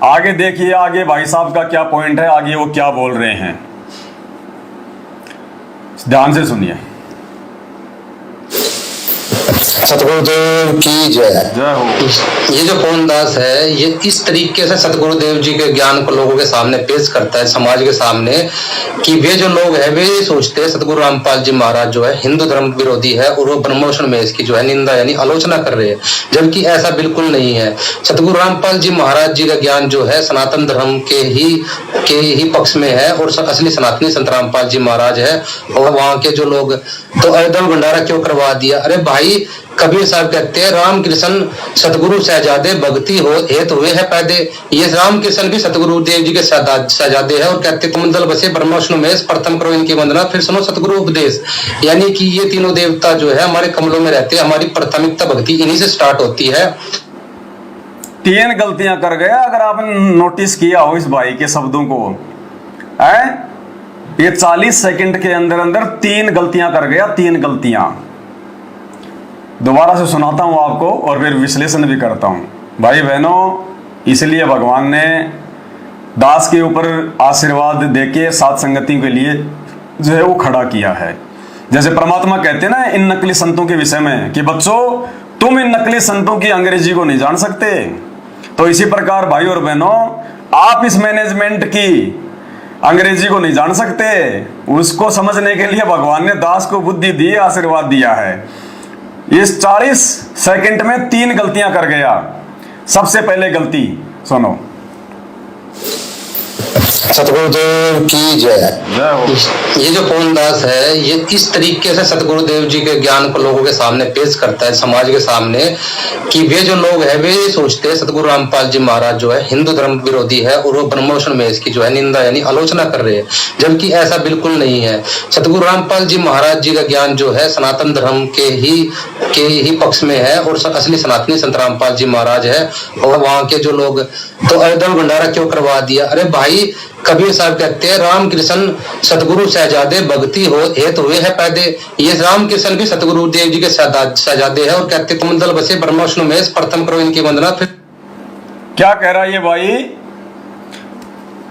आगे देखिए, आगे भाई साहब का क्या पॉइंट है, आगे वो क्या बोल रहे हैं, ध्यान से सुनिए। सतगुरुदेव की जय। जय हो। ये जो पवन दास है, ये इस तरीके से सतगुरुदेव जी के ज्ञान को लोगों के सामने पेश करता है, समाज के सामने, कि वे जो लोग हैं वे सोचते हैं सतगुरु रामपाल जी महाराज जो है हिंदू धर्म विरोधी है और वो ब्रह्मोषण में इसकी जो है निंदा यानी आलोचना कर रहे हैं, जबकि ऐसा बिल्कुल नहीं है। सतगुरु रामपाल जी महाराज जी का ज्ञान जो है सनातन धर्म के ही पक्ष में है और असली सनातनी संत रामपाल जी महाराज है। और वहां के जो लोग तो अयोध्या भंडारा क्यों करवा दिया? अरे भाई, कबीर साहब कहते हैं रामकृष्ण सतगुरु शहजादे भक्ति हो हेतु हुए है पैदे। ये रामकृष्ण भी सतगुरु देव जी के शहजादे हैं और कहते तुम दल बसे ब्रह्मोष्ण में प्रथम करो इनकी वंदना फिर सुनो सतगुरु उपदेश। यानी कि ये तीनों देवता जो है हमारे कमलों में रहते हैं, हमारी प्राथमिकता भक्ति इन्हीं से स्टार्ट होती है। 3 गलतियां कर गया, अगर आपने नोटिस किया हो इस भाई के शब्दों को, है ये 40 सेकंड के अंदर अंदर 3 गलतियां कर गया, 3 गलतियां। दोबारा से सुनाता हूं आपको और फिर विश्लेषण भी करता हूं। भाई बहनों, इसलिए भगवान ने दास के ऊपर आशीर्वाद देके सात संगति के लिए जो है वो खड़ा किया है। जैसे परमात्मा कहते हैं ना इन नकली संतों के विषय में कि बच्चों तुम इन नकली संतों की अंग्रेजी को नहीं जान सकते, तो इसी प्रकार भाई और बहनों आप इस मैनेजमेंट की अंग्रेजी को नहीं जान सकते, उसको समझने के लिए भगवान ने दास को बुद्धि दी, आशीर्वाद दिया है। इस 40 सेकंड में 3 गलतियां कर गया। सबसे पहले गलती सुनो। सतगुरुदेव की जय। जय हो। ये जो पवन दास है, ये इस तरीके से सतगुरुदेव जी के ज्ञान को लोगों के सामने पेश करता है, समाज के सामने, कि वे जो लोग हैं वे सोचते हैं सतगुरु रामपाल जी महाराज जो है हिंदू धर्म विरोधी है और वो ब्रह्मोषण में इसकी जो है निंदा यानी आलोचना कर रहे हैं, जबकि ऐसा बिल्कुल नहीं है। सतगुरु रामपाल जी महाराज जी का ज्ञान जो है सनातन धर्म के ही पक्ष में है और असली सनातनी संत रामपाल जी महाराज है। और वहां के जो लोग तो अयोध्या भंडारा क्यों करवा दिया? अरे भाई, कबीर साहब कहते हैं रामकृष्ण सतगुरु शहजादे भक्ति हो हेतु हुए है पैदे। ये रामकृष्ण भी सतगुरु देव जी के शहजादे हैं और कहते तुम दल बसे ब्रह्मोष्ण में प्रथम करो इनकी वंदना फिर। क्या कह रहा है ये भाई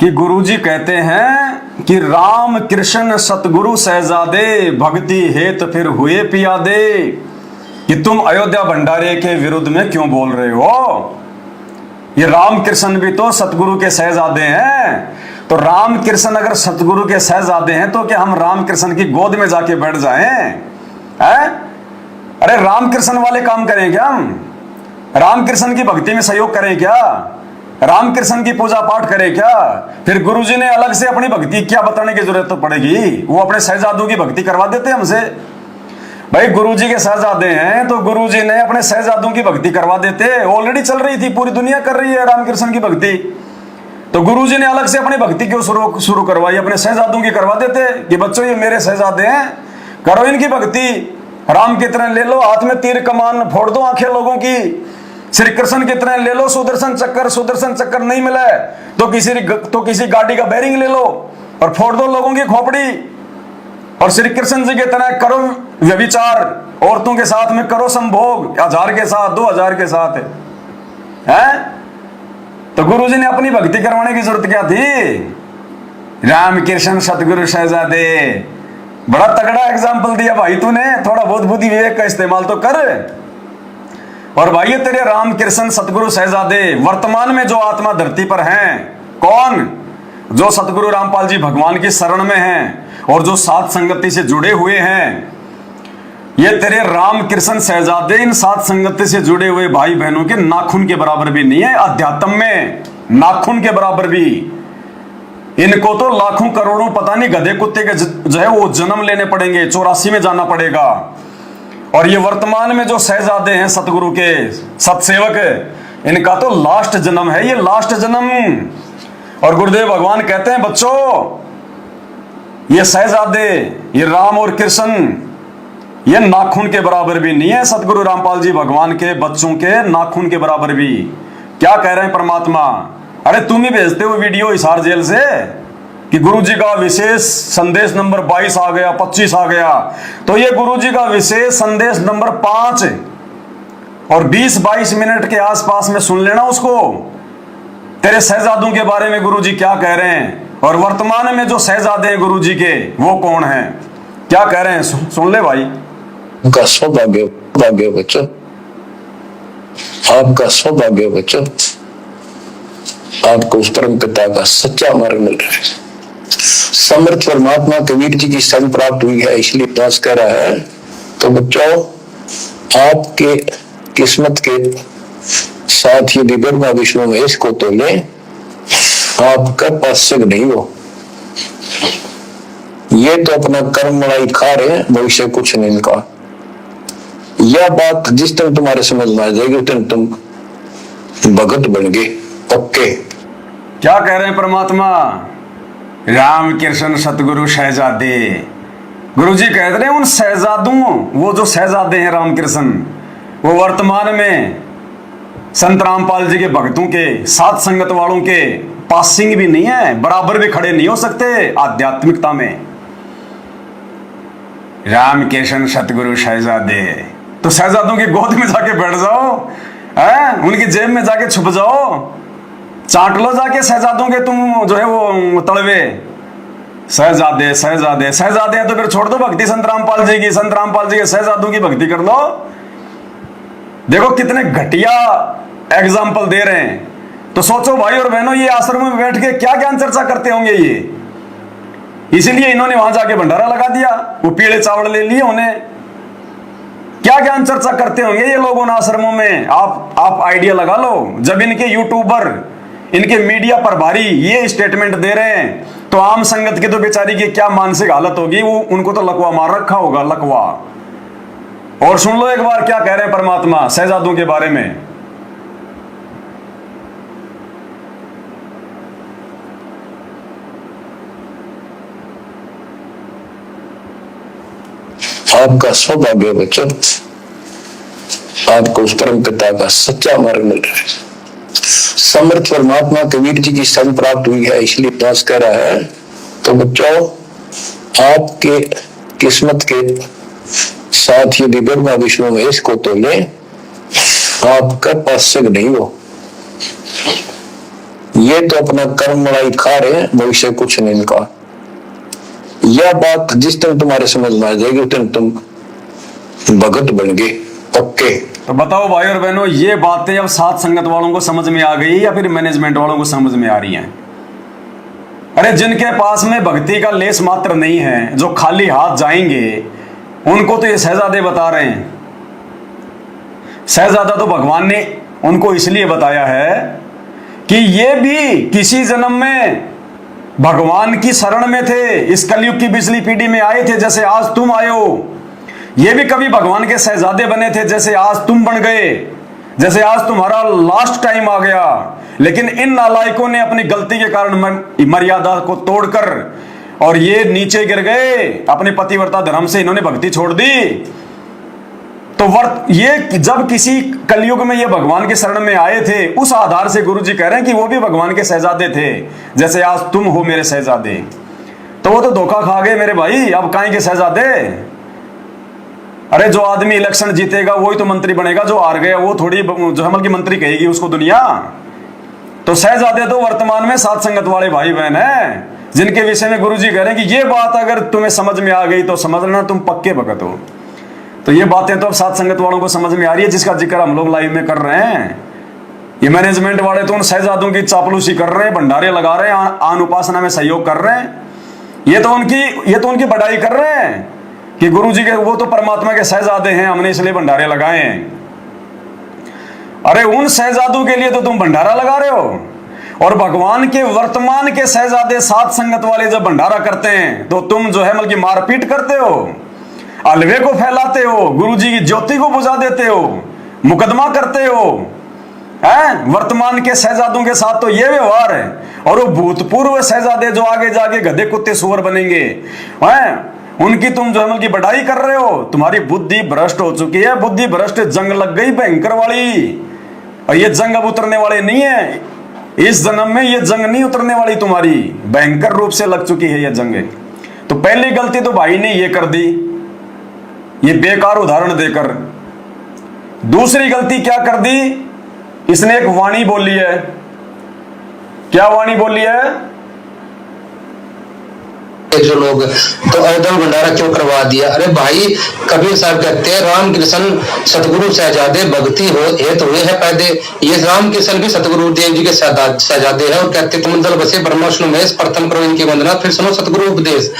कि गुरुजी कहते हैं कि राम कृष्ण सतगुरु शहजादे भक्ति हेतु फिर हुए पियादे, कि तुम अयोध्या भंडारे के विरुद्ध में क्यों बोल रहे हो? ये राम कृष्ण भी तो सतगुरु के शहजादे हैं, तो राम कृष्ण अगर सतगुरु के शहजादे हैं तो क्या हम राम कृष्ण की गोद में जाके बैठ जाएं? हैं? अरे राम कृष्ण वाले काम करें क्या हम? राम कृष्ण की भक्ति में सहयोग करें क्या? राम कृष्ण की पूजा पाठ करें क्या? फिर गुरुजी ने अलग से अपनी भक्ति क्या बताने की जरूरत तो पड़ेगी? वो अपने शहजादों की भक्ति करवा देते हमसे। भाई गुरुजी के शहजादे हैं तो गुरुजी ने अपने शहजादों की भक्ति करवा देते। ऑलरेडी चल रही थी, पूरी दुनिया कर रही है रामकृष्ण की भक्ति, तो गुरुजी ने अलग से अपनी भक्ति क्यों शुरू करवाई? अपने शहजादों की करवा देते कि बच्चों ये मेरे शहजादे हैं, करो इनकी भक्ति। राम की तरह ले लो, हाथ में तीर कमान फोड़ दो आंखें लोगों की। श्री कृष्ण की तरह ले लो सुदर्शन चक्कर नहीं मिला है तो किसी गाड़ी का बैरिंग ले लो और फोड़ दो लोगों की खोपड़ी। और श्री कृष्ण जी की तरह करो व्यभिचार, औरतों के साथ में करो संभोग 1000 के साथ 2000 के साथ है। तो गुरुजी ने अपनी भक्ति करवाने की जरूरत क्या थी? राम कृष्ण सतगुरु शहजादे, बड़ा तगड़ा एग्जाम्पल दिया भाई तूने, थोड़ा बहुत बुद्धि विवेक का इस्तेमाल तो कर। और भाई ये तेरे राम कृष्ण सतगुरु शहजादे वर्तमान में जो आत्मा धरती पर हैं, कौन? जो सतगुरु रामपाल जी भगवान की शरण में हैं और जो सात संगति से जुड़े हुए हैं, ये तेरे राम कृष्ण शहजादे इन सात संगति से जुड़े हुए भाई बहनों के नाखून के बराबर भी नहीं है। अध्यात्म में नाखून के बराबर भी। इनको तो लाखों करोड़ों पता नहीं गधे कुत्ते के जो है वो जन्म लेने पड़ेंगे, 84 में जाना पड़ेगा। और ये वर्तमान में जो शहजादे हैं सतगुरु के सतसेवक, इनका तो लास्ट जन्म है, ये लास्ट जन्म। और गुरुदेव भगवान कहते हैं बच्चों ये शहजादे, ये राम और कृष्ण, ये नाखून के बराबर भी नहीं है। सतगुरु रामपाल जी भगवान के बच्चों के नाखून के बराबर भी। क्या कह रहे हैं परमात्मा? अरे तुम ही भेजते हो वीडियो हिसार जेल से कि गुरुजी का विशेष संदेश नंबर 22 आ गया, 25 आ गया, तो ये गुरुजी का विशेष संदेश नंबर 5 और 20-22 मिनट के आसपास में सुन लेना उसको। तेरे शहजादों के बारे में गुरुजी क्या कह रहे हैं, और वर्तमान में जो शहजादे हैं गुरुजी के वो कौन हैं, क्या कह रहे हैं, सुन ले भाई। उनका सौभाग्य भाग्य बच्चों, आपका सौभाग्य बच्चों, आपको उस परम पिता का सच्चा मार्ग मिल रहा है। समर्थ परमात्मा कबीर जी की संग प्राप्त हुई है, इसलिए दास कह रहा है। तो बच्चों, आपके किस्मत के साथ यदि ब्रह्मा विष्णु महेश को तो ले, आपका पासक नहीं हो। ये तो अपना कर्म मलाई खा रहे हैं, भविष्य कुछ नहीं इनका। यह बात जिस दिन तुम्हारे समझ में आ जाएगी उस दिन तुम भगत बन गए पक्के। क्या कह रहे हैं परमात्मा? राम कृष्ण सतगुरु शहजादे, गुरुजी कह रहे हैं उन शहजादों, वो जो शहजादे हैं राम कृष्ण, वो वर्तमान में संत रामपाल जी के भक्तों के, साथ संगत वालों के पासिंग भी नहीं है, बराबर भी खड़े नहीं हो सकते आध्यात्मिकता में। राम कृष्ण सतगुरु शहजादे, तो शहजादों की गोद में जाके बैठ जाओ, हैं? उनकी जेब में जाके छुप जाओ, चाट लो जाके शहजादों के तुम जो है वो तड़वे। शहजादे शहजादे शहजादे हैं तो फिर छोड़ दो भक्ति संत रामपाल जी की, संत रामपाल जी के शहजादों की भक्ति कर लो। देखो कितने घटिया एग्जाम्पल दे रहे हैं। तो सोचो भाई और बहनों, ये आश्रम में बैठ के क्या ज्ञान चर्चा करते होंगे ये, इसीलिए इन्होंने वहां जाके भंडारा लगा दिया, वो पीले चावल ले लिए उन्हें। क्या ज्ञान चर्चा करते होंगे ये लोग उन आश्रमों में, आप आइडिया लगा लो। जब इनके यूट्यूबर, इनके मीडिया प्रभारी ये स्टेटमेंट दे रहे हैं, तो आम संगत की तो बेचारी की क्या मानसिक हालत होगी, वो उनको तो लकवा मार रखा होगा, लकवा। और सुन लो एक बार क्या कह रहे हैं परमात्मा शहजादों के बारे में। आपका सौभाग्य बच्चों, आपको उस परम पिता का सच्चा मार्ग मिल रहा है। समर्थ परमात्मा कबीर जी की संग प्राप्त हुई है, इसलिए दास कह रहा है। तो बच्चों, आपके किस्मत के साथ यदि ब्रह्मा विष्णु महेश को तो ले, आपका पासक नहीं हो। ये तो अपना कर्म मलाई खा रहे हैं, भविष्य कुछ नहीं इनका। यह बात जिस दिन तुम्हारे समझ में आ जाएगी उस दिन तुम भगत बन गए पक्के। तो बताओ भाई और बहनों, ये बातें अब साथ संगत वालों को समझ में आ गई या फिर मैनेजमेंट वालों को समझ में आ रही हैं? अरे जिनके पास में भक्ति का लेस मात्र नहीं है, जो खाली हाथ जाएंगे, उनको तो ये शहजादे बता रहे हैं। शहजादा तो भगवान ने उनको इसलिए बताया है कि ये भी किसी जन्म में भगवान की शरण में थे, इस कलयुग की पिछली पीढ़ी में आए थे, जैसे आज तुम आए हो। ये भी कभी भगवान के शहजादे बने थे, जैसे आज तुम बन गए, जैसे आज तुम्हारा लास्ट टाइम आ गया। लेकिन इन नालायकों ने अपनी गलती के कारण मर्यादा को तोड़कर और ये नीचे गिर गए, अपने पतिव्रता धर्म से इन्होंने भक्ति छोड़ दी। तो ये जब किसी कलयुग में ये भगवान के शरण में आए थे, उस आधार से गुरुजी कह रहे हैं कि वो भी भगवान के शहजादे थे, जैसे आज तुम हो मेरे शहजादे। तो वो तो धोखा खा गए मेरे भाई, अब काहे के शहजादे। अरे जो आदमी इलेक्शन जीतेगा वही तो मंत्री बनेगा, जो हार गया वो थोड़ी जो हमल की मंत्री कहेगी उसको दुनिया। तो शहजादे तो वर्तमान में साथ संगत वाले भाई बहन हैं, जिनके विषय में गुरुजी कह रहे हैं कि ये बात अगर तुम्हें समझ में आ गई तो समझ लेना तुम पक्के भगत हो। तो ये बातें तो अब साथ संगत वालों को समझ में आ रही है, जिसका जिक्र हम लोग लाइव में कर रहे हैं। ये मैनेजमेंट वाले तो उन शहजादों की चापलूसी कर रहे हैं, भंडारे लगा रहे हैं, आन उपासना में सहयोग कर रहे हैं। ये तो उनकी बढ़ाई कर रहे हैं कि गुरुजी के वो तो परमात्मा के शहजादे हैं, हमने इसलिए भंडारे लगाए हैं। अरे उन शहजादों के लिए तो तुम भंडारा लगा रहे हो, और भगवान के वर्तमान के शहजादे साथ संगत वाले जब भंडारा करते हैं तो तुम जो है मतलब मारपीट करते हो, अलवे को फैलाते हो, गुरुजी की ज्योति को बुझा देते हो, मुकदमा करते हो। हैं? वर्तमान के शहजादों के साथ तो ये व्यवहार है, और वो भूतपूर्व शहजादे जो आगे जाके गधे कुत्ते सुअर बनेंगे, हैं? उनकी तुम जो है उनकी बढ़ाई कर रहे हो। तुम्हारी बुद्धि भ्रष्ट हो चुकी है, बुद्धि भ्रष्ट, जंग लग गई भयंकर वाली, और ये जंग अब उतरने वाले नहीं है। इस जन्म में ये जंग नहीं उतरने वाली, तुम्हारी भयंकर रूप से लग चुकी है ये जंग। तो पहली गलती तो भाई ने ये कर दी, ये बेकार उदाहरण देकर। दूसरी गलती क्या कर दी, इसने एक वाणी बोली है क्या वाणी बोली है? जो लोग तो अयोध्या में भंडारा क्यों करवा दिया? अरे भाई, कबीर साहब कहते हैं रामकृष्ण सतगुरु शहजादे भक्ति हो हेतु हुए है पैदे। ये रामकृष्ण भी सतगुरु देव जी के शहजादे हैं और कहते तुम दल बसे ब्रह्मा विष्णु महेश, प्रथम करो इनकी वंदना फिर सुनो सतगुरु उपदेश।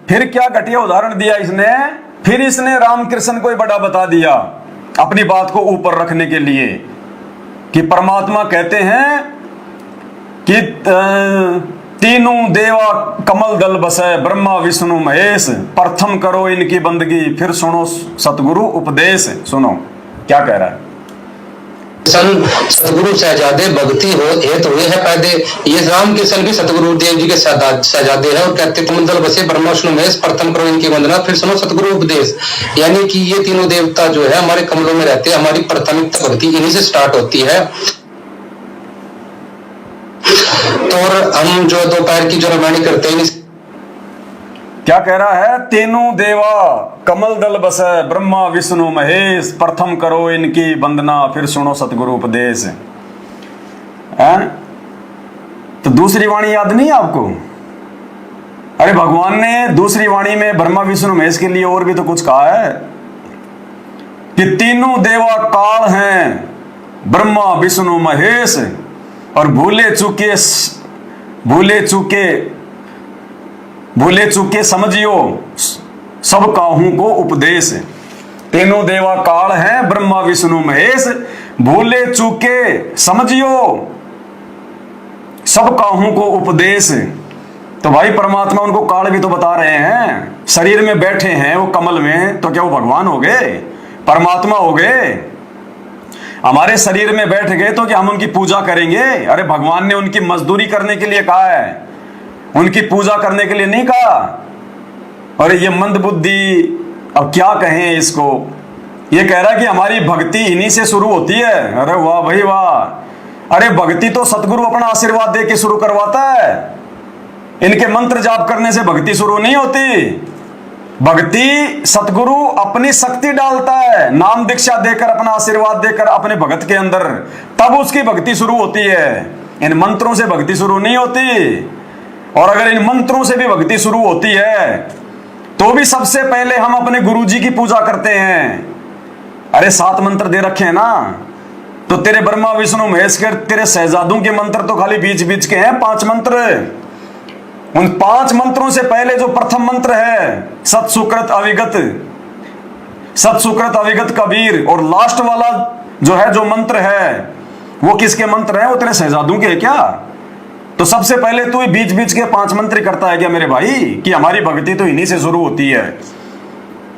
फिर क्या घटिया उदाहरण दिया इसने? फिर इसने रामकृष्ण को ही बड़ा बता दिया अपनी बात को ऊपर रखने के लिए कि परमात्मा कहते हैं कि तीनों देवा कमल दल बसे ब्रह्मा विष्णु महेश, प्रथम करो इनकी बंदगी फिर सुनो सतगुरु उपदेश। सुनो क्या कह रहा है? सतगुरु शहजादे भक्ति हो हेतु हुए है पैदे। ये रामकृष्ण भी सतगुरु देव जी के शहजादे हैं और कहते तुम दल बसे ब्रह्मा विष्णु महेश, प्रथम करो इनकी वंदना फिर सुनो सतगुरु उपदेश। यानी कि ये तीनों देवता जो है हमारे कमलों में रहते हैं, हमारी प्राथमिकता भक्ति इन्हीं से स्टार्ट होती है। तो और हम जो दोपहर की जो रामायण करते हैं, क्या कह रहा है? तीनों देवा कमल दल बसे ब्रह्मा विष्णु महेश, प्रथम करो इनकी वंदना फिर सुनो सतगुरु उपदेश। हैं? तो दूसरी वाणी याद नहीं आपको? अरे भगवान ने दूसरी वाणी में ब्रह्मा विष्णु महेश के लिए और भी तो कुछ कहा है कि तीनों देवा काल हैं ब्रह्मा विष्णु महेश, और भूले चूके समझियो सब काहू को उपदेश। तीनों देवा काल हैं ब्रह्मा विष्णु महेश, भूले चूके समझियो सब काहू को उपदेश। तो भाई परमात्मा उनको काल भी तो बता रहे हैं, शरीर में बैठे हैं वो कमल में, तो क्या वो भगवान हो गए, परमात्मा हो गए? हमारे शरीर में बैठ गए तो क्या हम उनकी पूजा करेंगे? अरे भगवान ने उनकी मजदूरी करने के लिए कहा है, उनकी पूजा करने के लिए नहीं कहा। और ये मंद बुद्धि, अब क्या कहें इसको, ये कह रहा है कि हमारी भक्ति इन्हीं से शुरू होती है। अरे वाह भाई वाह! अरे भक्ति तो सतगुरु अपना आशीर्वाद दे के शुरू करवाता है, इनके मंत्र जाप करने से भक्ति शुरू नहीं होती। भक्ति सतगुरु अपनी शक्ति डालता है, नाम दीक्षा देकर, अपना आशीर्वाद देकर अपने भगत के अंदर, तब उसकी भक्ति शुरू होती है। इन मंत्रों से भक्ति शुरू नहीं होती। और अगर इन मंत्रों से भी भक्ति शुरू होती है तो भी सबसे पहले हम अपने गुरुजी की पूजा करते हैं। अरे 7 मंत्र दे रखे हैं ना, तो तेरे ब्रह्मा विष्णु महेश के, तेरे शहजादों के मंत्र तो खाली बीच बीच के हैं 5 मंत्र। उन 5 मंत्रों से पहले जो प्रथम मंत्र है सत सुकृत अविगत कबीर, और लास्ट वाला जो है जो मंत्र है वो किसके मंत्र है? वो तेरे शहजादों के है क्या? तो सबसे पहले तू बीच बीच के 5 मंत्र करता है क्या मेरे भाई? कि हमारी भक्ति तो इन्हीं से शुरू होती है।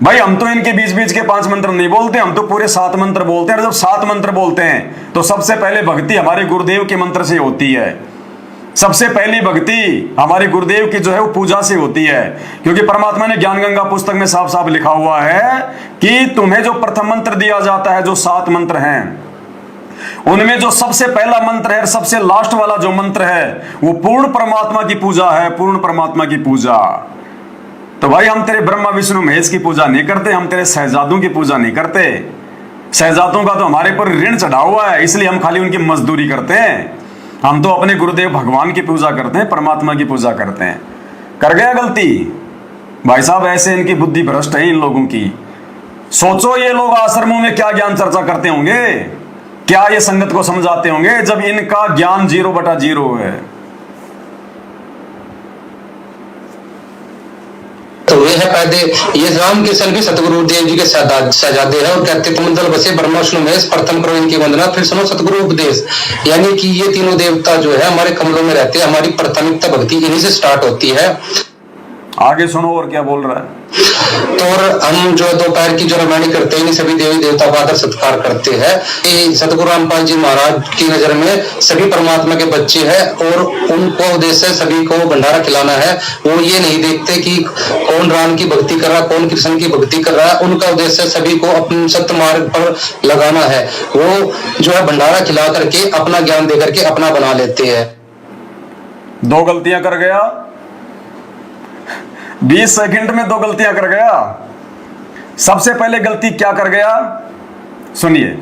भाई हम तो इनके बीच बीच के 5 मंत्र नहीं बोलते, हम तो पूरे 7 मंत्र बोलते हैं। और जब 7 मंत्र बोलते हैं तो सबसे पहले भक्ति हमारे गुरुदेव के मंत्र से होती है। सबसे पहली भक्ति हमारे गुरुदेव की जो है वो पूजा से होती है, क्योंकि परमात्मा ने ज्ञान गंगा पुस्तक में साफ साफ लिखा हुआ है कि तुम्हें जो प्रथम मंत्र दिया जाता है, जो 7 मंत्र हैं, उनमें जो सबसे पहला मंत्र है, सबसे लास्ट वाला जो मंत्र है, वो पूर्ण परमात्मा की पूजा है, पूर्ण परमात्मा की पूजा। तो भाई हम तेरे ब्रह्मा विष्णु महेश की पूजा नहीं करते, हम तेरे शहजादों की पूजा नहीं करते। शहजादों का तो हमारे पर ऋण चढ़ा हुआ है, इसलिए हम खाली उनकी मजदूरी करते हैं। हम तो अपने गुरुदेव भगवान की पूजा करते हैं, परमात्मा की पूजा करते हैं। कर गया गलती भाई साहब, ऐसे इनकी बुद्धि भ्रष्ट है इन लोगों की। सोचो ये लोग आश्रमों में क्या ज्ञान चर्चा करते होंगे, क्या ये संगत को समझाते होंगे, जब इनका ज्ञान 0/0 है। तो वे है पैदे। ये रामकृष्ण भी सतगुरु देव जी के शहजादे हैं और कहते तुम दल बसे ब्रह्मा विष्णु महेश, प्रथम करो इनकी वंदना फिर सुनो सतगुरु उपदेश। यानी कि ये तीनों देवता जो है हमारे कमलों में रहते हैं, हमारी प्राथमिकता भक्ति इन्हीं से स्टार्ट होती है। आगे सुनो और क्या बोल रहा है। तो और हम जो दोपहर की जो रामायण करते हैं, सभी देवी देवताओं का आदर सत्कार करते हैं। सतगुरु रामपाल जी महाराज की नजर में सभी परमात्मा के बच्चे हैं और उनको उद्देश्य है सभी को भंडारा खिलाना है। वो ये नहीं देखते कि कौन राम की भक्ति कर रहा है, कौन कृष्ण की भक्ति कर रहा है। उनका उद्देश्य सभी को अपने सत्य मार्ग पर लगाना है। वो जो है भंडारा खिला करके अपना ज्ञान दे करके अपना बना लेते हैं। 2 गलतियां कर गया, 20 सेकंड में 2 गलतियां कर गया। सबसे पहले गलती क्या कर गया, सुनिए।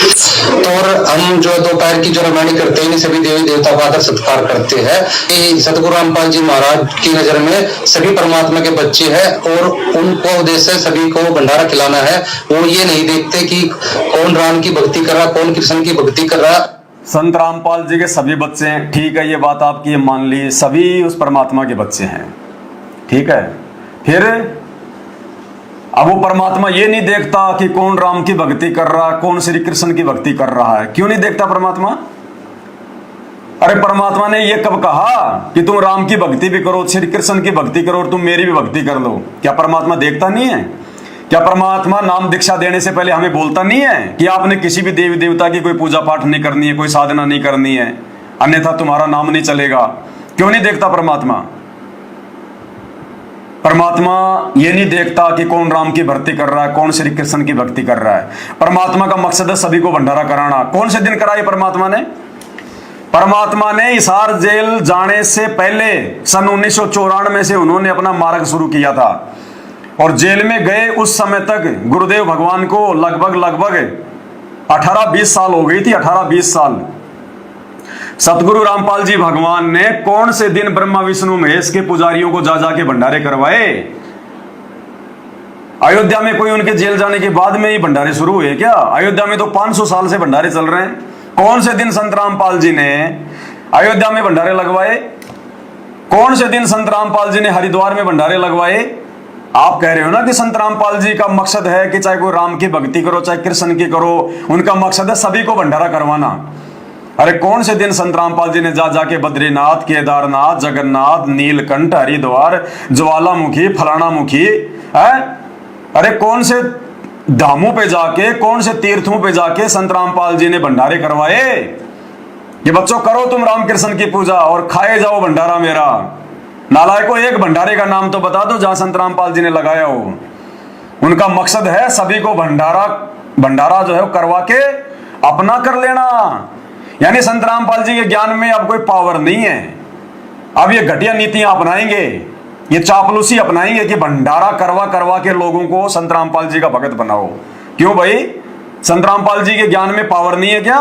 और हम जो दोपहर की जो रामायण करते हैं सभी देवी देवता का आदर सत्कार करते हैं। ये सतगुरु रामपाल जी महाराज की नजर में सभी परमात्मा के बच्चे हैं और उनको उद्देश्य सभी को भंडारा खिलाना है। वो ये नहीं देखते कि कौन राम की भक्ति कर रहा, कौन कृष्ण की भक्ति कर रहा। संत रामपाल जी के सभी बच्चे हैं, ठीक है, ये बात आपकी मान ली, सभी उस परमात्मा के बच्चे हैं, ठीक है। फिर अब वो परमात्मा ये नहीं देखता कि कौन राम की भक्ति कर रहा, कौन श्री कृष्ण की भक्ति कर रहा है। क्यों नहीं देखता परमात्मा? अरे परमात्मा ने ये कब कहा कि तुम राम की भक्ति भी करो, श्री कृष्ण की भक्ति करो और तुम मेरी भी भक्ति कर लो? क्या परमात्मा देखता नहीं है? क्या परमात्मा नाम दीक्षा देने से पहले हमें बोलता नहीं है कि आपने किसी भी देवी देवता की कोई पूजा पाठ नहीं करनी है, कोई साधना नहीं करनी है, अन्यथा तुम्हारा नाम नहीं चलेगा? क्यों नहीं देखता परमात्मा? परमात्मा ये नहीं देखता कि कौन राम की भक्ति कर रहा है, कौन श्री कृष्ण की भक्ति कर रहा है। परमात्मा का मकसद है सभी को भंडारा कराना। कौन से दिन कराया परमात्मा ने? परमात्मा ने हिसार जेल जाने से पहले सन 1994 से उन्होंने अपना मार्ग शुरू किया था और जेल में गए उस समय तक गुरुदेव भगवान को लगभग 18-20 साल हो गई थी, 18-20 साल। सतगुरु रामपाल जी भगवान ने कौन से दिन ब्रह्मा विष्णु महेश के पुजारियों को जा जाके भंडारे करवाए? अयोध्या में कोई उनके जेल जाने के बाद में ही भंडारे शुरू हुए क्या? अयोध्या में तो 500 साल से भंडारे चल रहे हैं। कौन से दिन संत रामपाल जी ने अयोध्या में भंडारे लगवाए? कौन से दिन संत रामपाल जी ने हरिद्वार में भंडारे लगवाए? आप कह रहे हो ना कि संत रामपाल जी का मकसद है कि चाहे कोई राम की भक्ति करो चाहे कृष्ण की करो, उनका मकसद है सभी को भंडारा करवाना। अरे कौन से दिन संत रामपाल जी ने जा जाके बद्रीनाथ, केदारनाथ, जगन्नाथ, नीलकंठ, हरिद्वार, ज्वालामुखी, फलानामुखी है, अरे कौन से धामों पे जाके, कौन से तीर्थों पे जाके संत रामपाल जी ने भंडारे करवाए? ये बच्चों करो तुम राम कृष्ण की पूजा और खाए जाओ भंडारा मेरा। नालायकों, एक भंडारे का नाम तो बता दो जहां संत रामपाल जी ने लगाया हो। उनका मकसद है सभी को भंडारा जो है करवा के अपना कर लेना। यानी संत रामपाल जी के ज्ञान में अब कोई पावर नहीं है। अब ये घटिया नीतियां अपनाएंगे, ये चापलूसी अपनाएंगे कि भंडारा करवा के लोगों को संत रामपाल जी का भगत बनाओ। क्यों भाई? संत रामपाल जी के ज्ञान में पावर नहीं है क्या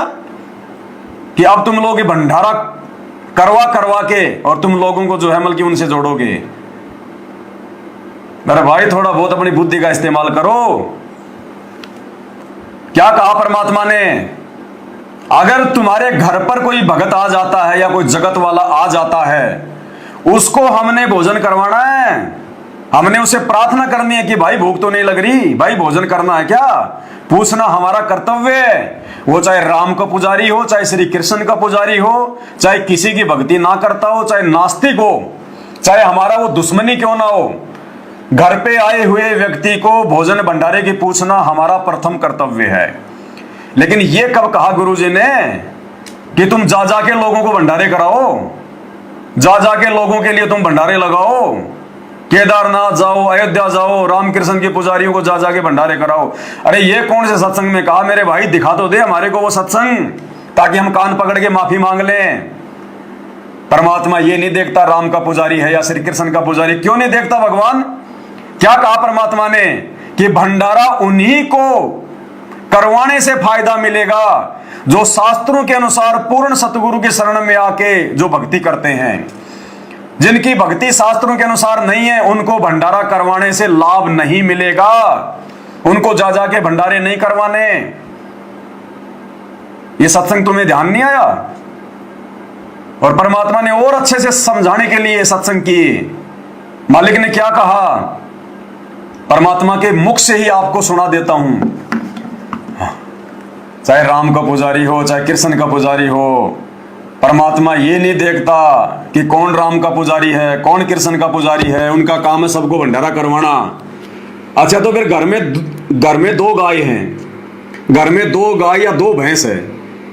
कि अब तुम लोग ये भंडारा करवा के और तुम लोगों को जो है बल्कि उनसे जोड़ोगे? अरे भाई थोड़ा बहुत अपनी बुद्धि का इस्तेमाल करो। क्या कहा परमात्मा ने? अगर तुम्हारे घर पर कोई भगत आ जाता है या कोई जगत वाला आ जाता है, उसको हमने भोजन करवाना है। हमने उसे प्रार्थना करनी है कि भाई भूख तो नहीं लग रही, भाई भोजन करना है क्या? पूछना हमारा कर्तव्य है। वो चाहे राम का पुजारी हो, चाहे श्री कृष्ण का पुजारी हो, चाहे किसी की भक्ति ना करता हो, चाहे नास्तिक हो, चाहे हमारा वो दुश्मनी क्यों ना हो, घर पे आए हुए व्यक्ति को भोजन भंडारे की पूछना हमारा प्रथम कर्तव्य है। लेकिन ये कब कहा गुरुजी ने कि तुम जा जाके लोगों को भंडारे कराओ, जा जाके लोगों के लिए तुम भंडारे लगाओ, केदारनाथ जाओ, अयोध्या जाओ, रामकृष्ण के पुजारियों को जा जाके भंडारे कराओ? अरे ये कौन से सत्संग में कहा? मेरे भाई दिखा तो दे हमारे को वो सत्संग, ताकि हम कान पकड़ के माफी मांग लें। परमात्मा ये नहीं देखता राम का पुजारी है या श्री कृष्ण का पुजारी। क्यों नहीं देखता भगवान? क्या कहा परमात्मा ने कि भंडारा उन्हीं को करवाने से फायदा मिलेगा जो शास्त्रों के अनुसार पूर्ण सतगुरु की शरण में आके जो भक्ति करते हैं। जिनकी भक्ति शास्त्रों के अनुसार नहीं है, उनको भंडारा करवाने से लाभ नहीं मिलेगा। उनको जा जाके भंडारे नहीं करवाने। ये सत्संग तुम्हें ध्यान नहीं आया? और परमात्मा ने और अच्छे से समझाने के लिए सत्संग की। मालिक ने क्या कहा? परमात्मा के मुख से ही आपको सुना देता हूं। चाहे राम का पुजारी हो, चाहे कृष्ण का पुजारी हो, परमात्मा ये नहीं देखता कि कौन राम का पुजारी है, कौन कृष्ण का पुजारी है। उनका काम है सबको भंडारा करवाना। अच्छा, तो फिर घर में 2 गाय हैं, घर में 2 गाय या 2 भैंस है,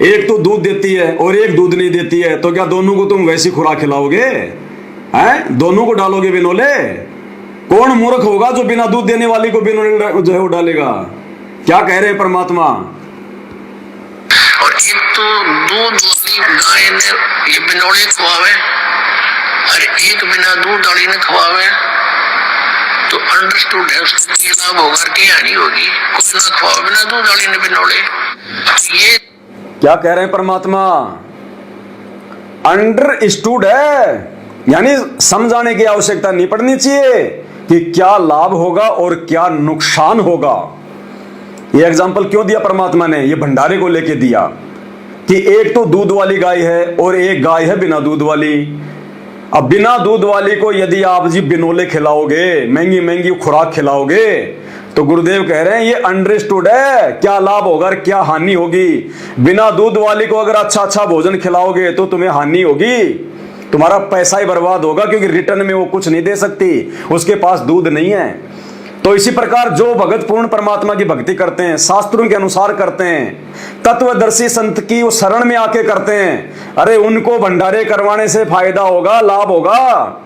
एक तो दूध देती है और एक दूध नहीं देती है, तो क्या दोनों को तुम वैसी खुराक खिलाओगे? हैं? दोनों को डालोगे बिनोले? कौन मूर्ख होगा जो बिना दूध देने वाली को बिनोले जो है वो डालेगा? क्या कह रहे हैं परमात्मा? और एक तो दूध वाली गाय ने ये बिनोले खवावे और एक बिना दूध वाली ने खवावे, तो अंडरस्टूड है उसका लाभ होगा कि हानि होगी। कुछ ना खवावे बिना दूध वाली ने बिनोले, ये क्या कह रहे हैं परमात्मा? अंडरस्टूड है, यानी समझाने की आवश्यकता नहीं पड़नी चाहिए कि क्या लाभ होगा और क्या नुकसान होगा। ये एग्जाम्पल क्यों दिया परमात्मा ने? ये भंडारे को लेके दिया कि एक तो दूध वाली गाय है और एक गाय है बिना दूध वाली। अब बिना दूध वाली को यदि आप जी बिनोले खिलाओगे, महंगी महंगी खुराक खिलाओगे, तो गुरुदेव कह रहे हैं ये अंडरस्टूड है क्या लाभ होगा और क्या हानि होगी। बिना दूध वाली को अगर अच्छा अच्छा भोजन खिलाओगे तो तुम्हें हानि होगी, तुम्हारा पैसा ही बर्बाद होगा, क्योंकि रिटर्न में वो कुछ नहीं दे सकती, उसके पास दूध नहीं है। तो इसी प्रकार जो भगत पूर्ण परमात्मा की भक्ति करते हैं, शास्त्रों के अनुसार करते हैं, तत्वदर्शी संत की उस शरण में आके करते हैं, अरे उनको भंडारे करवाने से फायदा होगा, लाभ होगा।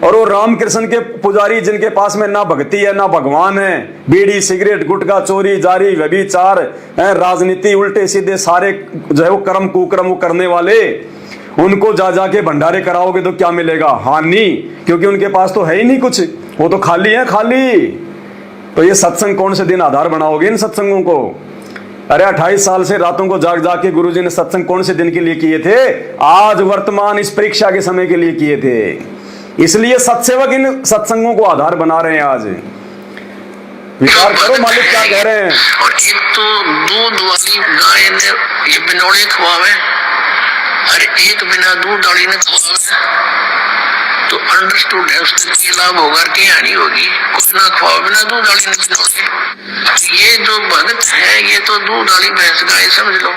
और वो रामकृष्ण के पुजारी जिनके पास में ना भक्ति है ना भगवान है, बीड़ी सिगरेट गुटखा चोरी जारी व्यभिचार राजनीति उल्टे सीधे सारे जो है वो कर्म कुकर्म करने वाले, उनको जा जाके भंडारे कराओगे तो क्या मिलेगा? हानि, क्योंकि उनके पास तो है ही नहीं कुछ, वो तो खाली है खाली। तो ये सत्संग कौन से दिन आधार बनाओगे इन सत्संगों को? अरे 28 साल से रातों को जाग जाग के गुरुजी ने सत्संग कौन से दिन के लिए किए थे? आज वर्तमान इस परीक्षा के समय के लिए किए थे। इसलिए सत्सेवक इन सत्संगों को आधार बना रहे हैं। आज विचार करो मालिक क्या कह रहे हैं। और एक तो दूध वाली गाय ने ये बिनोड़े खवावे और एक बिना दूध वाली ने खवावे, तो अंडरस्टूड है उससे क्या लाभ होगा और क्या हानि होगी। कुछ ना खवाओ बिना दूध वाली ने बिनोड़े। ये जो भगत है ये तो दूध वाली भैंस गाय समझ लो,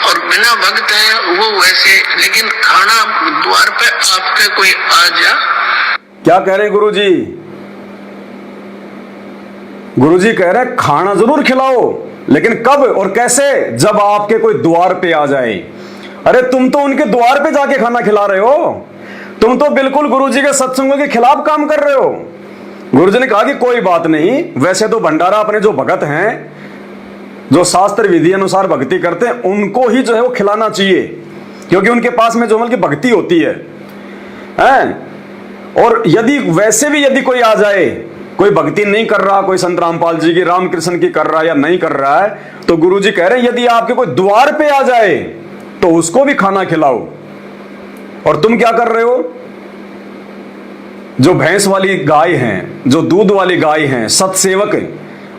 और बिना भक्त है वो वैसे, लेकिन खाना द्वार पे आपके कोई आ जा। क्या कह रहे गुरुजी? गुरुजी कह रहे खाना जरूर खिलाओ, लेकिन कब और कैसे? जब आपके कोई द्वार पे आ जाए। अरे तुम तो उनके द्वार पे जाके खाना खिला रहे हो, तुम तो बिल्कुल गुरुजी के सत्संगों के खिलाफ काम कर रहे हो। गुरुजी ने कहा कि कोई बात नहीं, वैसे तो भंडारा अपने जो भगत हैं, जो शास्त्र विधि अनुसार भक्ति करते हैं, उनको ही जो है वो खिलाना चाहिए, क्योंकि उनके पास में जो मतलब की भक्ति होती है। और यदि वैसे भी यदि कोई आ जाए, कोई भक्ति नहीं कर रहा, कोई संत रामपाल जी की रामकृष्ण की कर रहा है या नहीं कर रहा है, तो गुरुजी कह रहे हैं यदि आपके कोई द्वार पे आ जाए तो उसको भी खाना खिलाओ। और तुम क्या कर रहे हो? जो भैंस वाली गाय हैं, जो दूध वाली गाय हैं, सत्सेवक हैं,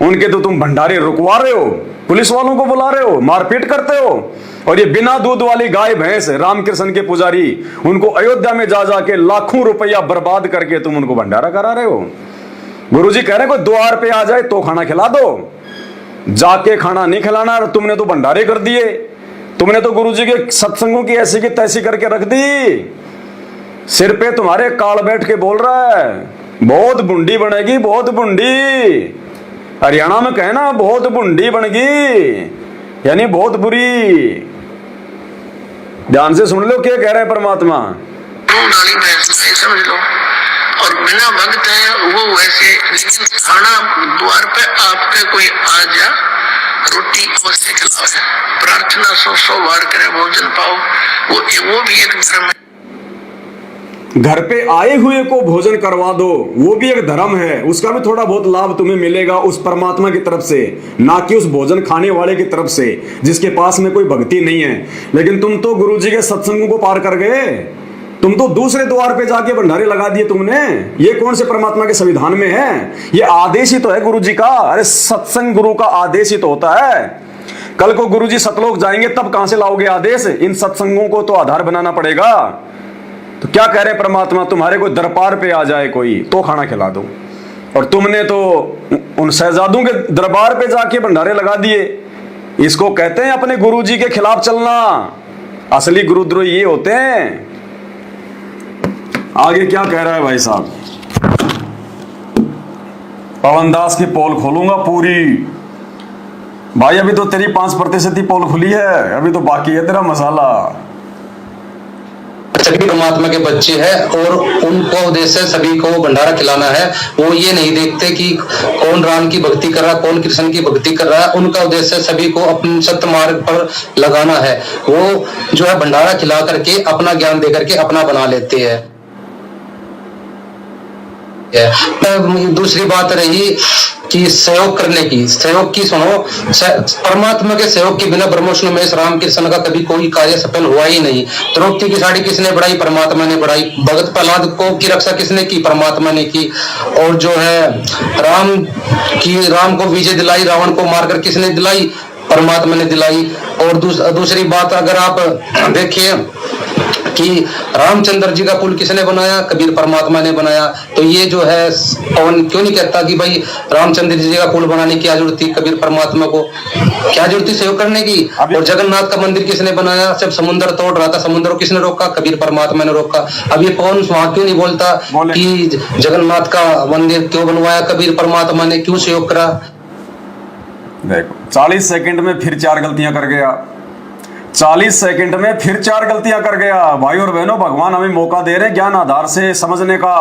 उनके तो तुम भंडारे रुकवा रहे हो, पुलिस वालों को बुला रहे हो, मारपीट करते हो। और ये बिना दूध वाली गाय भैंस रामकृष्ण के पुजारी, उनको अयोध्या में जा जाके लाखों रुपया बर्बाद करके तुम उनको भंडारा करा रहे हो। गुरुजी कह रहे हैं कोई द्वार पे आ जाए तो खाना खिला दो, जाके खाना नहीं खिलाना। तुमने तो भंडारे कर दिए, तुमने तो गुरुजी के सत्संगों की ऐसी की तैसी करके रख दी। सिर पे तुम्हारे काल बैठ के बोल रहा है बहुत बुंडी बनेगी, बहुत बुंडी। हरियाणा में कहना बहुत बुंडी बनेगी, यानी बहुत बुरी। ध्यान से सुन लो क्या कह रहे हैं परमात्मा। समझ लो, और बिना भक्त है वो वैसे, लेकिन खाना द्वार पे आपके कोई आ जा, रोटी अवश्य खिलाओ, प्रार्थना 100 बार करे, भोजन पाओ, वो भी एक धर्म है। घर पे आए हुए को भोजन करवा दो, वो भी एक धर्म है, उसका भी थोड़ा बहुत लाभ तुम्हें मिलेगा उस परमात्मा की तरफ से, ना कि उस भोजन खाने वाले की तरफ से जिसके पास में कोई भक्ति नहीं है। लेकिन तुम तो गुरुजी के सत्संगों को पार कर गए, तुम तो दूसरे द्वार पे जाके भंडारे लगा दिए तुमने। ये कौन से परमात्मा के संविधान में है? ये आदेश ही तो है गुरुजी का। अरे सत्संग गुरु का आदेश ही तो होता है। कल को गुरुजी सतलोक जाएंगे तब कहां से लाओगे आदेश? इन सत्संगों को तो आधार बनाना पड़ेगा। तो क्या कह रहे परमात्मा, तुम्हारे कोई दरबार पे आ जाए कोई तो खाना खिला दो, और तुमने तो उन शहजादों के दरबार पे जाके भंडारे लगा दिए। इसको कहते हैं अपने गुरुजी के खिलाफ चलना। असली गुरुद्रोही ये होते हैं। आगे क्या कह रहा है भाई साहब? पवन दास की पोल खोलूंगा पूरी। भाई अभी तो तेरी 5% ही पोल खुली है, अभी तो बाकी है तेरा मसाला। सभी परमात्मा के बच्चे हैं और उनको उद्देश्य सभी को भंडारा खिलाना है। वो ये नहीं देखते कि कौन राम की भक्ति कर रहा है, कौन कृष्ण की भक्ति कर रहा है। उनका उद्देश्य सभी को अपने सत्य मार्ग पर लगाना है। वो जो है भंडारा खिला करके अपना ज्ञान दे करके अपना बना लेते हैं। दूसरी बात रही कि सहयोग करने की, सहयोग की सुनो, परमात्मा के सहयोग के बिना ब्रह्मविष्णु महेश रामकृष्ण का कभी कोई कार्य सफल हुआ ही नहीं। द्रौपदी की साड़ी किसने बढ़ाई? परमात्मा ने बढ़ाई। भगत प्रहलाद को की रक्षा किसने की? परमात्मा ने की। और जो है राम को विजय दिलाई, रावण को मारकर किसने दिलाई? परमात्मा ने दिलाई। और दूसरी बात अगर आप देखिए कि रामचंद्र जी का पुल किसने बनाया? कबीर परमात्मा ने बनाया। तो ये जो है कौन क्यों नहीं कहता कि भाई रामचंद्र जी का पुल बनाने की क्या जरूरत थी? कबीर परमात्मा को क्या जरूरत थी सहयोग करने की? और जगन्नाथ का मंदिर किसने बनाया? जब समुद्र तोड़ रहा था, समुद्र को किसने रोका? कबीर परमात्मा ने रोका। अब ये कौन वहां क्यों नहीं बोलता कि जगन्नाथ का मंदिर क्यों बनवाया? कबीर परमात्मा ने क्यों सहयोग करा? देखो 40 सेकंड में फिर 4 गलतियां कर गया। 40 सेकंड में फिर 4 गलतियां कर गया। भाई और बहनों, भगवान हमें मौका दे रहे ज्ञान आधार से समझने का।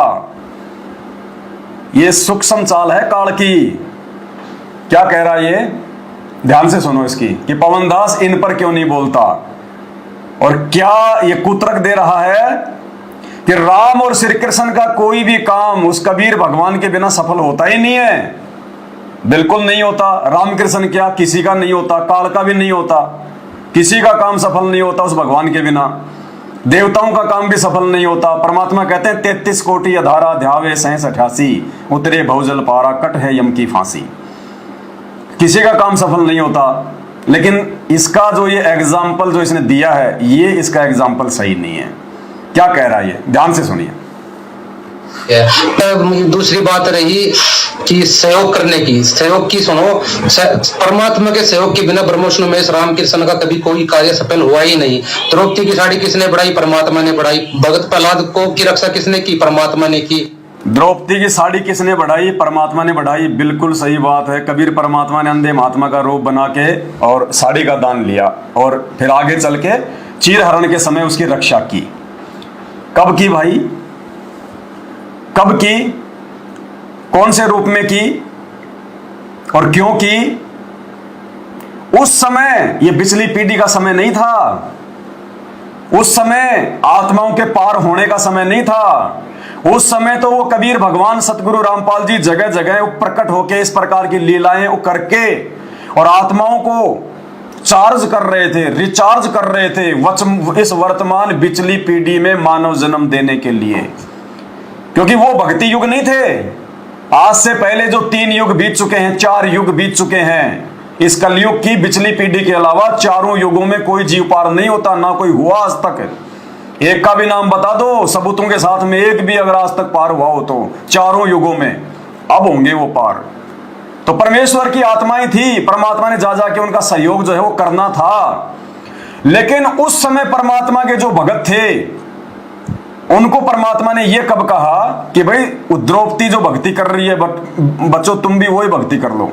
ये सूक्ष्म चाल है काल की। क्या कह रहा है ये? ध्यान से सुनो इसकी कि पवन दास इन पर क्यों नहीं बोलता, और क्या ये कुतर्क दे रहा है कि राम और श्री कृष्ण का कोई भी काम उस कबीर भगवान के बिना सफल होता ही नहीं है। बिल्कुल नहीं होता। रामकृष्ण क्या किसी का नहीं होता, काल का भी नहीं होता, किसी का काम सफल नहीं होता उस भगवान के बिना। देवताओं का काम भी सफल नहीं होता। परमात्मा कहते हैं 33 कोटि अधारा ध्यावे सहस 88 उतरे भवजल पारा कट है यम की फांसी। किसी का काम सफल नहीं होता। लेकिन इसका जो ये एग्जाम्पल जो इसने दिया है, ये इसका एग्जाम्पल सही नहीं है। क्या कह रहा है ये? ध्यान से सुनिए। दूसरी बात रही कि सहयोग करने की, सहयोग की सुनो, परमात्मा के सहयोग के बिना ब्रह्मविष्णु महेश रामकृष्ण का कभी कोई कार्य सफल हुआ ही नहीं। द्रौपदी की साड़ी किसने बढ़ाई? परमात्मा ने बढ़ाई। भगत प्रहलाद को की रक्षा किसने की? परमात्मा ने की। द्रौपदी की साड़ी किसने बढ़ाई? परमात्मा ने बढ़ाई। बिल्कुल सही बात है। कबीर परमात्मा ने अंधे महात्मा का रूप बना के और साड़ी का दान लिया, और फिर आगे चल के चीरहरण के समय उसकी रक्षा की। कब की भाई? कब की? कौन से रूप में की और क्यों की? उस समय ये पिछली पीढ़ी का समय नहीं था। उस समय आत्माओं के पार होने का समय नहीं था। उस समय तो वो कबीर भगवान सतगुरु रामपाल जी जगह जगह प्रकट होके इस प्रकार की लीलाएं करके और आत्माओं को चार्ज कर रहे थे, रिचार्ज कर रहे थे इस वर्तमान बिचली पीढ़ी में मानव जन्म देने के लिए। क्योंकि वो भक्ति युग नहीं थे। आज से पहले जो 3 युग बीत चुके हैं, 4 युग बीत चुके हैं, इस कलयुग की बिचली पीढ़ी के अलावा चारों युगों में कोई जीव पार नहीं होता, ना कोई हुआ आज तक। एक का भी नाम बता दो सबूतों के साथ में, एक भी अगर आज तक पार हुआ हो तो चारों युगों में अब होंगे वो पार। तो परमेश्वर की आत्माएं थी, परमात्मा ने जा जाके उनका सहयोग जो है वो करना था। लेकिन उस समय परमात्मा के जो भगत थे उनको परमात्मा ने यह कब कहा कि भाई द्रौपदी जो भक्ति कर रही है बच्चों तुम भी वही भक्ति कर लो।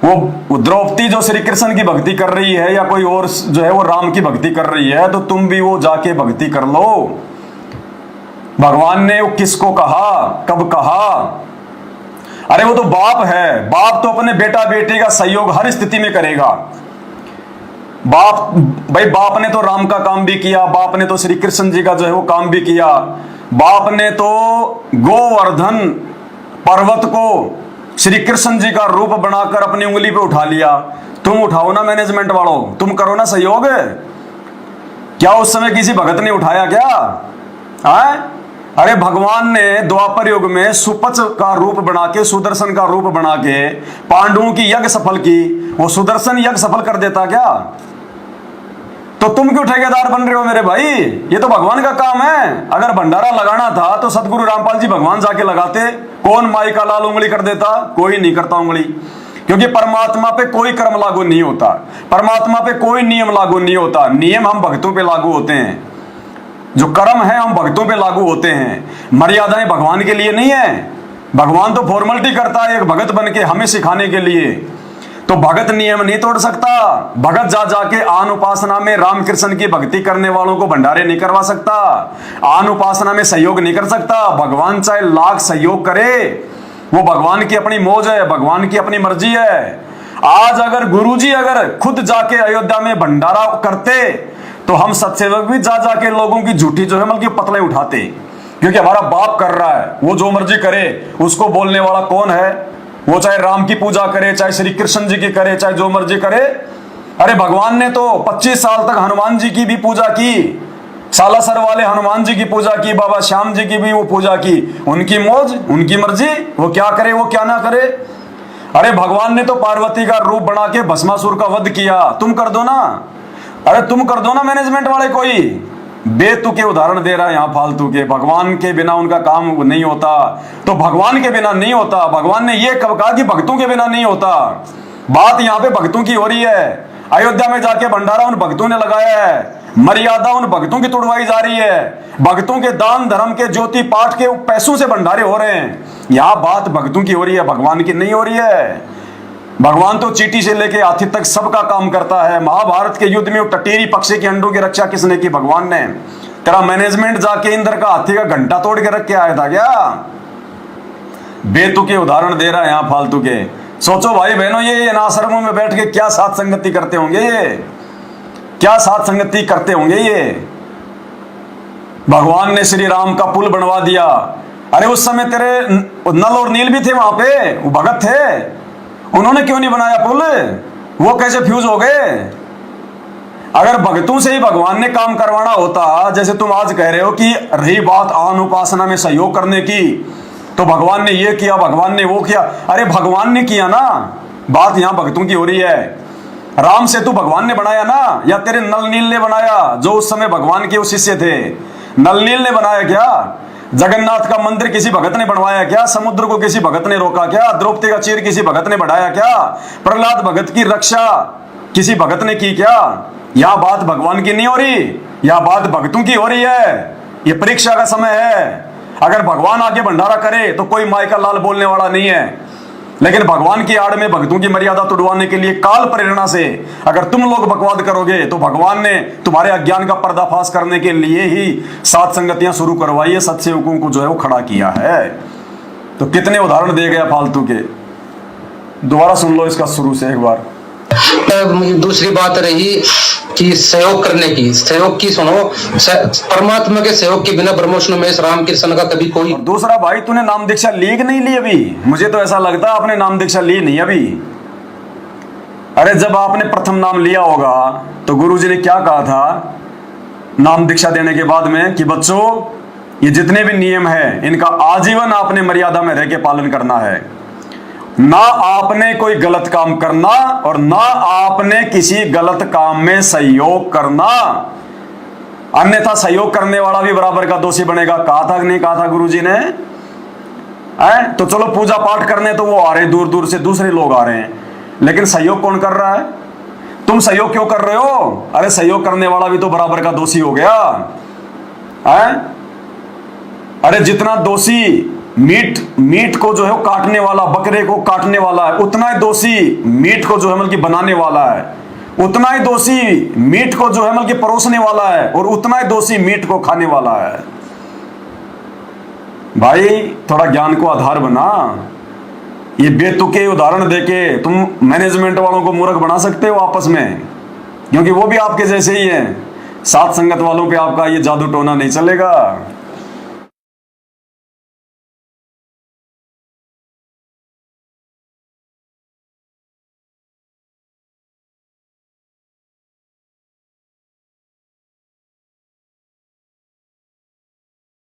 वो द्रौपदी जो श्री कृष्ण की भक्ति कर रही है या कोई और जो है वो राम की भक्ति कर रही है, तो तुम भी वो जाके भक्ति कर लो। भगवान ने वो किसको कहा, कब कहा? अरे वो तो बाप है। बाप तो अपने बेटा बेटी का सहयोग हर स्थिति में करेगा। बाप ने तो राम का काम भी किया, बाप ने तो श्री कृष्ण जी का जो है वो काम भी किया। बाप ने तो गोवर्धन पर्वत को श्री कृष्ण जी का रूप बनाकर अपनी उंगली पे उठा लिया। तुम उठाओ ना मैनेजमेंट वालों, तुम करो ना सहयोग। क्या उस समय किसी भगत ने उठाया क्या? अरे भगवान ने द्वापर युग में सुपच का रूप बना के, सुदर्शन का रूप बना के पांडवों की यज्ञ सफल की। वो सुदर्शन यज्ञ सफल कर देता क्या? तो तुम क्यों ठेकेदार बन रहे हो मेरे भाई? ये तो भगवान का काम है। अगर भंडारा लगाना था तो सतगुरु रामपाल जी भगवान जाके लगाते। कौन माई का लाल उंगली कर देता? कोई नहीं करता उंगली। क्योंकि परमात्मा पे कोई कर्म लागू नहीं होता, परमात्मा पे कोई नियम लागू नहीं होता। नियम हम भक्तों पे लागू होते हैं, जो कर्म है हम भक्तों पे लागू होते हैं। मर्यादाएं भगवान के लिए नहीं है। भगवान तो फॉर्मेलिटी करता है एक भगत बन के हमें सिखाने के लिए। तो भगत नियम नहीं तोड़ सकता। भगत जा जाके आन उपासना में रामकृष्ण की भक्ति करने वालों को भंडारे नहीं करवा सकता, आन उपासना में सहयोग नहीं कर सकता। भगवान चाहे लाख सहयोग करे, वो भगवान की अपनी मौज है, भगवान की अपनी मर्जी है। आज अगर गुरुजी अगर खुद जाके अयोध्या में भंडारा करते तो हम सत्सेवक भी जा जाके लोगों की झूठी जो है बल्कि पतले उठाते। क्योंकि हमारा बाप कर रहा है, वो जो मर्जी करे, उसको बोलने वाला कौन है? वो चाहे राम की पूजा करे, चाहे श्री कृष्ण जी की करे, चाहे जो मर्जी करे। अरे भगवान ने तो 25 साल तक हनुमान जी की भी पूजा की, सालासर वाले हनुमान जी की पूजा की, बाबा श्याम जी की भी वो पूजा की। उनकी मौज, उनकी मर्जी, वो क्या करे वो क्या ना करे। अरे भगवान ने तो पार्वती का रूप बना के भस्मासुर का वध किया, तुम कर दो ना। अरे तुम कर दो ना मैनेजमेंट वाले। कोई बेतुके उदाहरण दे रहा है यहाँ फालतू के। भगवान के बिना उनका काम नहीं होता, तो भगवान के बिना नहीं होता। भगवान ने ये कब कहा कि भक्तों के बिना नहीं होता? बात यहाँ पे भक्तों की हो रही है। अयोध्या में जाके भंडारा उन भक्तों ने लगाया है, मर्यादा उन भक्तों की तोड़वाई जा रही है, भक्तों के दान धर्म के ज्योति पाठ के पैसों से भंडारे हो रहे हैं। यहां बात भक्तों की हो रही है, भगवान की नहीं हो रही है। भगवान तो चींटी से लेके हाथी तक सबका काम करता है। महाभारत के युद्ध में वो टटेरी पक्षी के अंडों की रक्षा किसने की? भगवान ने। तेरा मैनेजमेंट जाके इंद्र का हाथी का घंटा तोड़ के रख के आया था क्या? बेतुके उदाहरण दे रहा है यहां फालतू के। सोचो भाई बहनों, ये आश्रमों में बैठ के क्या साथ संगति करते होंगे, ये क्या साथ संगति करते होंगे ये। भगवान ने श्री राम का पुल बनवा दिया। अरे उस समय तेरे नल और नील भी थे वहां पे, वो भगत थे, उन्होंने क्यों नहीं बनाया पुल? वो कैसे फ्यूज हो गए? अगर भगतों से ही भगवान ने काम करवाना होता, जैसे तुम आज कह रहे हो कि रही बात आन उपासना में सहयोग करने की, तो भगवान ने ये किया, भगवान ने वो किया। अरे भगवान ने किया ना, बात यहां भक्तों की हो रही है। राम सेतु भगवान ने बनाया ना, या तेरे नल नील ने बनाया, जो उस समय भगवान के शिष्य थे? नल नील ने बनाया क्या? जगन्नाथ का मंदिर किसी भगत ने बनवाया क्या? समुद्र को किसी भगत ने रोका क्या? द्रौपदी का चीर किसी भगत ने बढ़ाया क्या? प्रहलाद भगत की रक्षा किसी भगत ने की क्या? यह बात भगवान की नहीं हो रही, यह बात भक्तों की हो रही है। यह परीक्षा का समय है। अगर भगवान आगे भंडारा करे तो कोई माई का लाल बोलने वाला नहीं है, लेकिन भगवान की आड़ में भक्तों की मर्यादा तोड़वाने के लिए काल प्रेरणा से अगर तुम लोग बकवाद करोगे, तो भगवान ने तुम्हारे अज्ञान का पर्दाफाश करने के लिए ही सात संगतियां शुरू करवाई है, सत्सेवकों को जो है वो खड़ा किया है। तो कितने उदाहरण दे गया फालतू के। दोबारा सुन लो इसका शुरू से एक बार। दूसरी बात रही कि सहयोग करने की, सहयोग की सुनो, परमात्मा के सहयोग के बिना ब्रह्मोष्ण में राम कृष्ण का कभी कोई। दूसरा भाई, तूने नाम दीक्षा ली कि नहीं ली अभी? मुझे तो ऐसा लगता है आपने नाम दीक्षा ली नहीं अभी। अरे जब आपने प्रथम नाम लिया होगा तो गुरुजी ने क्या कहा था नाम दीक्षा देने के बाद में कि बच्चों, ये जितने भी नियम है इनका आजीवन आपने मर्यादा में रह के पालन करना है। ना आपने कोई गलत काम करना और ना आपने किसी गलत काम में सहयोग करना, अन्यथा सहयोग करने वाला भी बराबर का दोषी बनेगा। कहा था कि नहीं कहा था गुरुजी ने? तो चलो पूजा पाठ करने तो वो आ रहे, दूर दूर से दूसरे लोग आ रहे हैं, लेकिन सहयोग कौन कर रहा है? तुम सहयोग क्यों कर रहे हो? अरे सहयोग करने वाला भी तो बराबर का दोषी हो गया है। अरे जितना दोषी मीट को जो है काटने वाला, बकरे को काटने वाला है, उतना ही दोषी मीट को जो है मतलब बनाने वाला है, उतना ही दोषी मीट को जो है मतलब परोसने वाला है, और उतना ही दोषी मीट को खाने वाला है। भाई थोड़ा ज्ञान को आधार बना। ये बेतुके उदाहरण देके तुम मैनेजमेंट वालों को मूर्ख बना सकते हो आपस में, क्योंकि वो भी आपके जैसे ही हैं। सात संगत वालों पे आपका ये जादू टोना नहीं चलेगा।